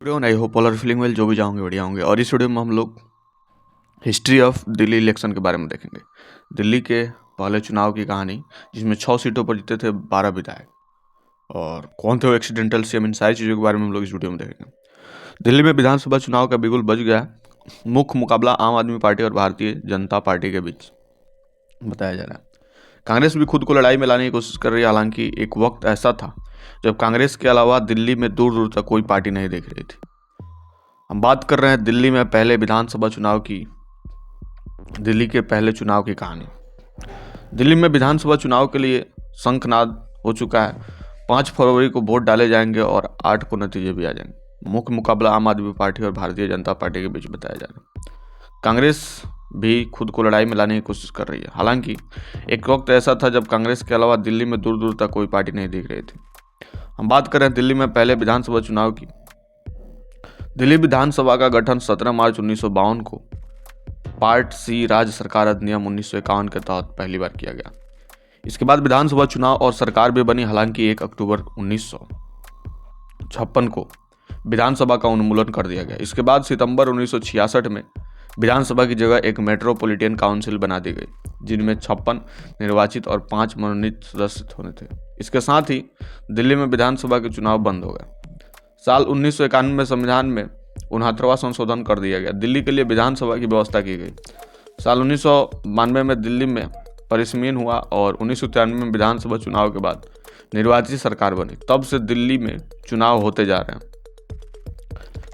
Everyone, I hope all are feeling well. जो भी जाओगे बढ़िया होंगे। और इस वीडियो में हम लोग हिस्ट्री ऑफ दिल्ली इलेक्शन के बारे में देखेंगे। दिल्ली के पहले चुनाव की कहानी, जिसमें 6 सीटों पर जीते थे 12 विधायक, और कौन थे वो एक्सीडेंटल सीएम, इन सारी चीज़ों के बारे में हम लोग इस वीडियो में देखेंगे। दिल्ली में विधानसभा चुनाव का बिगुल बज गया। मुख्य मुकाबला आम आदमी पार्टी और भारतीय जनता पार्टी के बीच बताया जा रहा है। कांग्रेस भी खुद को लड़ाई में लाने की कोशिश कर रही है। हालांकि एक वक्त ऐसा था जब कांग्रेस के अलावा दिल्ली में दूर दूर तक कोई पार्टी नहीं दिख रही थी। हम बात कर रहे हैं दिल्ली में पहले विधानसभा चुनाव की, दिल्ली के पहले चुनाव की कहानी। दिल्ली में विधानसभा चुनाव के लिए शंखनाद हो चुका है। 5 फरवरी को वोट डाले जाएंगे और 8 को नतीजे भी आ जाएंगे। मुख्य मुकाबला आम आदमी पार्टी और भारतीय जनता पार्टी के बीच बताया जा रहा है। कांग्रेस भी खुद को लड़ाई में लाने की कोशिश कर रही है। हालांकि एक वक्त ऐसा था जब कांग्रेस के अलावा दिल्ली में दूर दूर तक कोई पार्टी नहीं दिख रही थी। हम बात करें दिल्ली में पहले विधानसभा चुनाव की। दिल्ली विधानसभा का गठन 17 मार्च 1952 को पार्ट सी राज्य सरकार अधिनियम 1951 के तहत पहली बार किया गया। इसके बाद विधानसभा चुनाव और सरकार भी बनी। हालांकि 1 अक्टूबर 1956 को विधानसभा का उन्मूलन कर दिया गया। इसके बाद सितंबर 1966 में विधानसभा की जगह एक मेट्रोपॉलिटन काउंसिल बना दी गई, जिनमें 56 निर्वाचित और 5 मनोनीत सदस्य होने थे। इसके साथ ही दिल्ली में विधानसभा के चुनाव बंद हो गए। साल 1991 में संविधान में 69वां संशोधन कर दिया गया। दिल्ली के लिए विधानसभा की व्यवस्था की गई। साल 1992 में दिल्ली में परिसमीन हुआ और 1993 में विधानसभा चुनाव के बाद निर्वाचित सरकार बनी। तब से दिल्ली में चुनाव होते जा रहे हैं।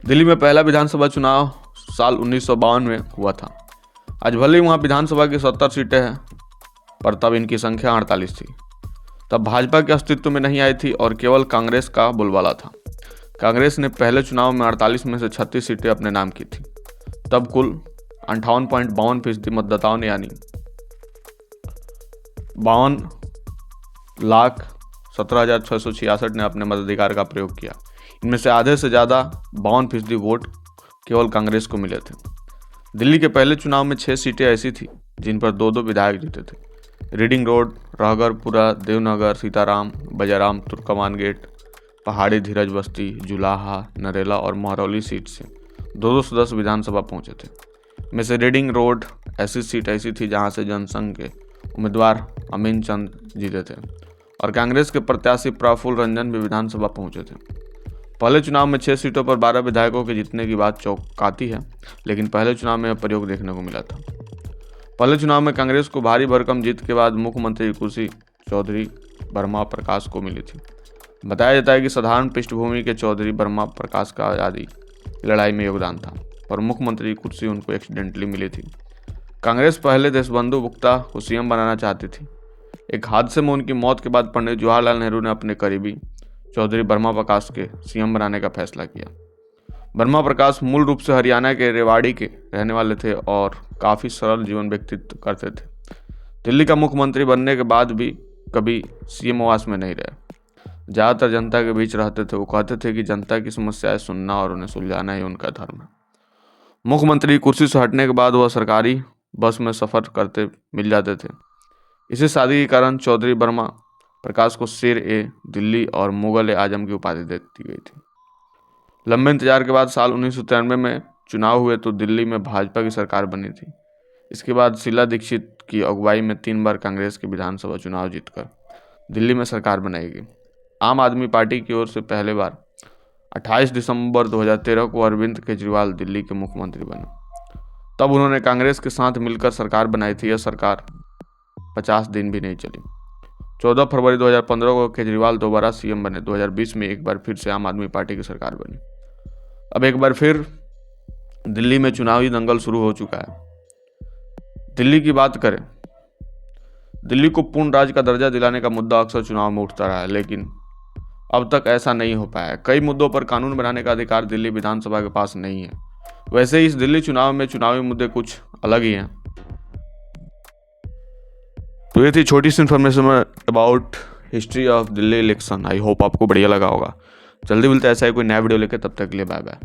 दिल्ली में पहला विधानसभा चुनाव साल 1952 में हुआ था। आज भले ही वहाँ विधानसभा की 70 सीटें हैं, पर तब इनकी संख्या 48 थी। तब भाजपा के अस्तित्व में नहीं आई थी और केवल कांग्रेस का बोलबाला था। कांग्रेस ने पहले चुनाव में 48 में से 36 सीटें अपने नाम की थी। तब कुल 58.52% मतदाताओं ने, यानी 52,17,666 ने अपने मताधिकार का प्रयोग किया। इनमें से आधे से ज़्यादा 52% वोट केवल कांग्रेस को मिले थे। दिल्ली के पहले चुनाव में 6 सीटें ऐसी थी जिन पर 2-2 विधायक जीते थे। रीडिंग रोड, राहगरपुरा, देवनगर, सीताराम, बजाराम, तुर्कमान गेट, पहाड़ी, धीरज बस्ती, जुलाहा, नरेला और महरौली सीट से 2-2 सदस्य विधानसभा पहुंचे थे। में से रीडिंग रोड ऐसी सीट ऐसी थी जहां से जनसंघ के उम्मीदवार अमीन चंद जीते थे और कांग्रेस के प्रत्याशी प्रफुल्ल रंजन भी विधानसभा पहुंचे थे। पहले चुनाव में 6 सीटों पर 12 विधायकों के जीतने की बात चौंकाती है, लेकिन पहले चुनाव में यह प्रयोग देखने को मिला था। पहले चुनाव में कांग्रेस को भारी भरकम जीत के बाद मुख्यमंत्री की कुर्सी चौधरी बर्मा प्रकाश को मिली थी। बताया जाता है कि साधारण पृष्ठभूमि के चौधरी बर्मा प्रकाश का आज़ादी लड़ाई में योगदान था और मुख्यमंत्री की कुर्सी उनको एक्सीडेंटली मिली थी। कांग्रेस पहले देशबंधु गुप्ता को सीएम बनाना चाहती थी। एक हादसे में उनकी मौत के बाद पंडित जवाहरलाल नेहरू ने अपने करीबी चौधरी बर्मा प्रकाश के सीएम बनाने का फैसला किया। बर्मा प्रकाश मूल रूप से हरियाणा के रेवाड़ी के रहने वाले थे और काफ़ी सरल जीवन व्यतीत करते थे। दिल्ली का मुख्यमंत्री बनने के बाद भी कभी सीएम आवास में नहीं रहे। ज़्यादातर जनता के बीच रहते थे। वो कहते थे कि जनता की समस्याएं सुनना और उन्हें सुलझाना ही उनका धर्म है। मुख्यमंत्री कुर्सी से हटने के बाद वह सरकारी बस में सफ़र करते मिल जाते थे। इसी शादी के कारण चौधरी बर्मा प्रकाश को शेर-ए दिल्ली और मुगल आजम की उपाधि दे दी गई थी। लंबे इंतजार के बाद साल 1993 में चुनाव हुए तो दिल्ली में भाजपा की सरकार बनी थी। इसके बाद शीला दीक्षित की अगुवाई में 3 बार कांग्रेस के विधानसभा चुनाव जीतकर दिल्ली में सरकार बनाई गई। आम आदमी पार्टी की ओर से पहले बार 28 दिसंबर 2013 को अरविंद केजरीवाल दिल्ली के मुख्यमंत्री बने। तब उन्होंने कांग्रेस के साथ मिलकर सरकार बनाई थी। यह सरकार 50 दिन भी नहीं चली। 14 फरवरी 2015 को केजरीवाल दोबारा सीएम बने। 2020 में एक बार फिर से आम आदमी पार्टी की सरकार बनी। अब एक बार फिर दिल्ली में चुनावी दंगल शुरू हो चुका है। दिल्ली की बात करें, दिल्ली को पूर्ण राज्य का दर्जा दिलाने का मुद्दा अक्सर चुनाव में उठता रहा है, लेकिन अब तक ऐसा नहीं हो पाया है। कई मुद्दों पर कानून बनाने का अधिकार दिल्ली विधानसभा के पास नहीं है। वैसे ही इस दिल्ली चुनाव में चुनावी मुद्दे कुछ अलग ही हैं। तो ये थी छोटी सी information about history of Delhi election. I hope आपको बढ़िया लगा होगा। जल्दी मिलते हैं ऐसा ही कोई नया वीडियो लेकर, तब तक के लिए बाय बाय।